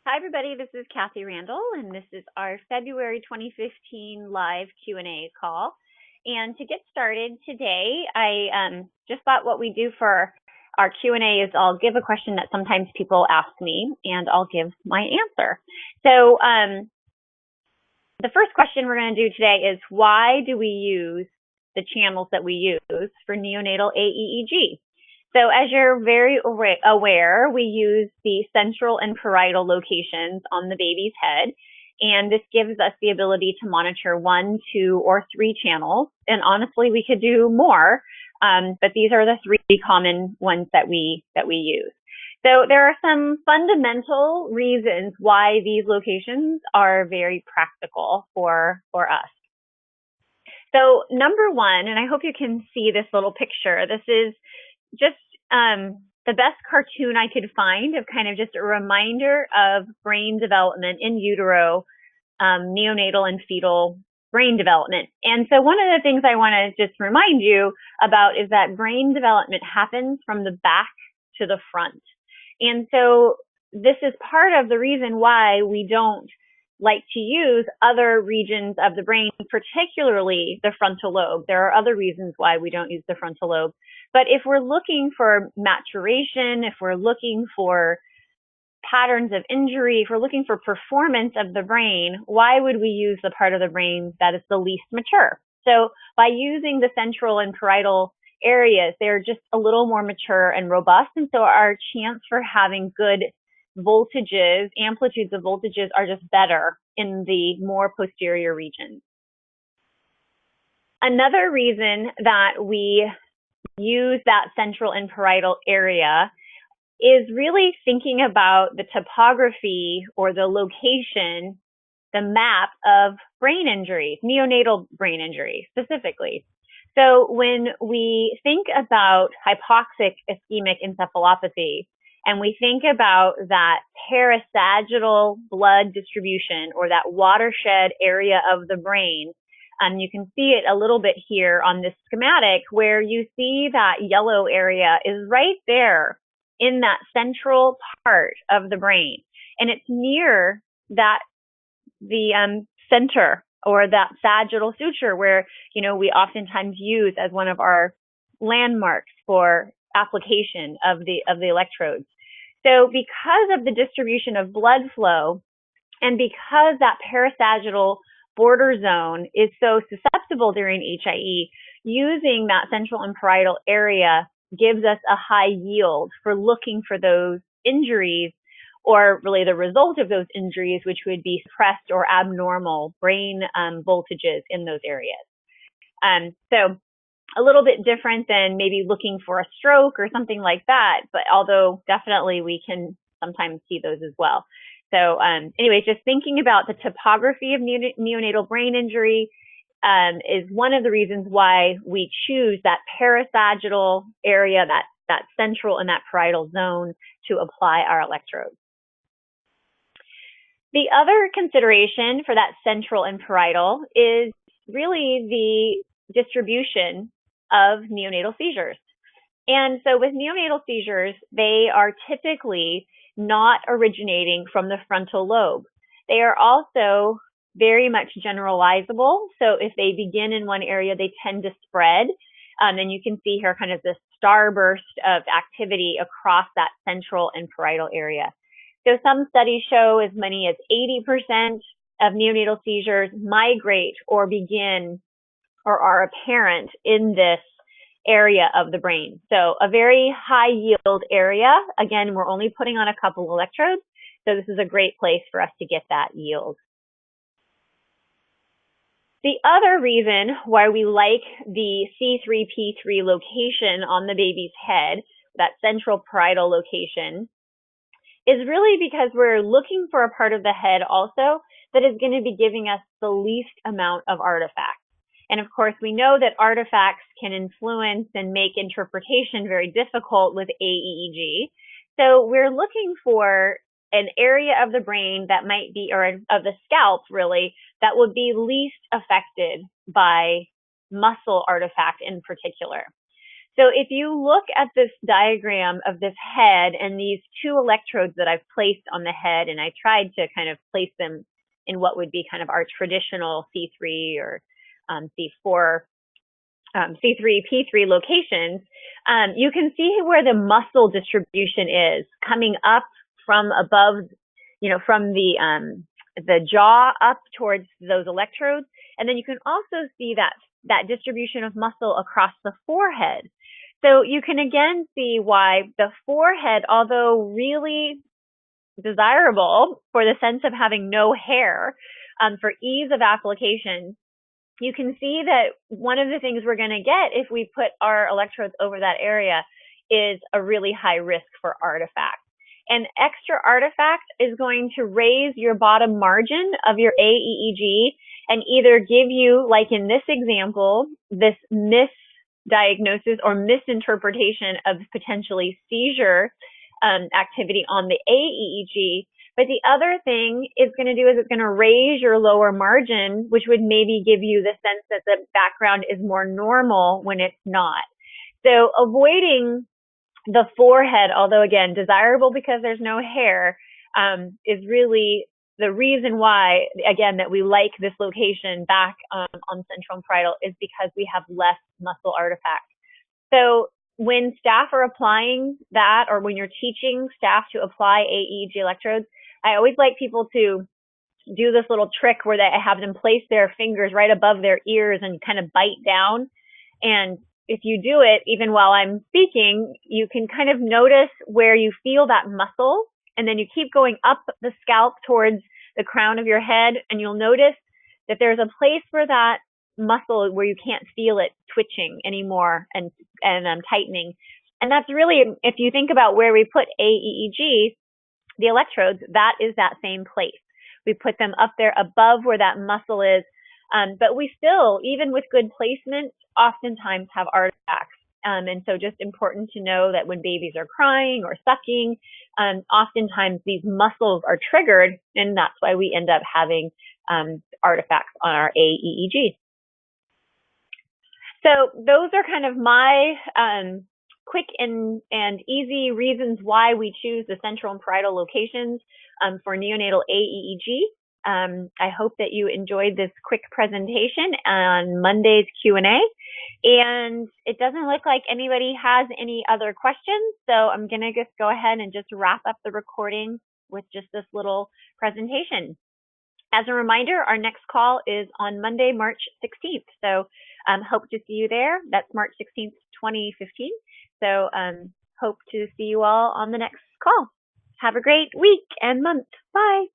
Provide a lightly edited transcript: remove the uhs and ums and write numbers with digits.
Hi, everybody. This is Kathy Randall, and this is our February 2015 live Q&A call. And to get started today, I just thought what we do for our Q&A is I'll give a question that sometimes people ask me, and I'll give my answer. So the first question we're going to do today is, why do we use the channels that we use for neonatal aEEG? So as you're very aware, we use the central and parietal locations on the baby's head, and this gives us the ability to monitor 1, 2, or 3 channels. And honestly, we could do more, but these are the 3 common ones that we use. So there are some fundamental reasons why these locations are very practical for us. So number one, and I hope you can see this little picture, this is just the best cartoon I could find of kind of just a reminder of brain development in utero, neonatal and fetal brain development. And so one of the things I want to just remind you about is that brain development happens from the back to the front. And so this is part of the reason why we don't like to use other regions of the brain, particularly the frontal lobe. There are other reasons why we don't use the frontal lobe. But if we're looking for maturation, if we're looking for patterns of injury, if we're looking for performance of the brain, why would we use the part of the brain that is the least mature? So by using the central and parietal areas, they're just a little more mature and robust. And so our chance for having good voltages, amplitudes of voltages are just better in the more posterior regions. Another reason that we use that central and parietal area is really thinking about the topography or the location, the map of brain injuries, neonatal brain injuries specifically. So when we think about hypoxic ischemic encephalopathy, and we think about that parasagittal blood distribution or that watershed area of the brain, you can see it a little bit here on this schematic where you see that yellow area is right there in that central part of the brain. And it's near that, the center or that sagittal suture where, we oftentimes use as one of our landmarks for application of the electrodes. So because of the distribution of blood flow and because that parasagittal border zone is so susceptible during HIE, using that central and parietal area gives us a high yield for looking for those injuries or really the result of those injuries, which would be suppressed or abnormal brain voltages in those areas. So a little bit different than maybe looking for a stroke or something like that, but although definitely we can sometimes see those as well. So anyways, just thinking about the topography of neonatal brain injury is one of the reasons why we choose that parasagittal area, that central and that parietal zone to apply our electrodes. The other consideration for that central and parietal is really the distribution of neonatal seizures. And so with neonatal seizures, they are typically not originating from the frontal lobe. They are also very much generalizable. So if they begin in one area, they tend to spread. And you can see here kind of this starburst of activity across that central and parietal area. So some studies show as many as 80% of neonatal seizures migrate or begin or are apparent in this area of the brain. So a very high yield area. Again, we're only putting on a couple electrodes, so this is a great place for us to get that yield. The other reason why we like the C3P3 location on the baby's head, that central parietal location, is really because we're looking for a part of the head also that is going to be giving us the least amount of artifacts. And of course, we know that artifacts can influence and make interpretation very difficult with aEEG. So we're looking for an area of the brain that might be, or of the scalp really, that would be least affected by muscle artifact in particular. So if you look at this diagram of this head and these two electrodes that I've placed on the head, and I tried to kind of place them in what would be kind of our traditional C3 or C4, C3, P3 locations, you can see where the muscle distribution is coming up from above, from the jaw up towards those electrodes. And then you can also see that distribution of muscle across the forehead. So you can again see why the forehead, although really desirable for the sense of having no hair, for ease of application, you can see that one of the things we're going to get if we put our electrodes over that area is a really high risk for artifact. And extra artifact is going to raise your bottom margin of your aEEG and either give you, like in this example, this misdiagnosis or misinterpretation of potentially seizure activity on the aEEG. But the other thing it's going to do is it's going to raise your lower margin, which would maybe give you the sense that the background is more normal when it's not. So avoiding the forehead, although again, desirable because there's no hair, is really the reason why, again, that we like this location back on central and parietal is because we have less muscle artifact. So when staff are applying that, or when you're teaching staff to apply aEEG electrodes, I always like people to do this little trick where they have them place their fingers right above their ears and kind of bite down. And if you do it, even while I'm speaking, you can kind of notice where you feel that muscle, and then you keep going up the scalp towards the crown of your head, and you'll notice that there's a place where that muscle where you can't feel it twitching anymore and tightening. And that's really, if you think about where we put aEEG, the electrodes, that is that same place. We put them up there above where that muscle is. But we still, even with good placement, oftentimes have artifacts. And so just important to know that when babies are crying or sucking, oftentimes these muscles are triggered, and that's why we end up having artifacts on our aEEG. So those are kind of my quick and easy reasons why we choose the central and parietal locations for neonatal aEEG. I hope that you enjoyed this quick presentation on Monday's Q&A. And it doesn't look like anybody has any other questions, so I'm going to just go ahead and just wrap up the recording with just this little presentation. As a reminder, our next call is on Monday, March 16th. So hope to see you there. That's March 16th, 2015. So hope to see you all on the next call. Have a great week and month. Bye.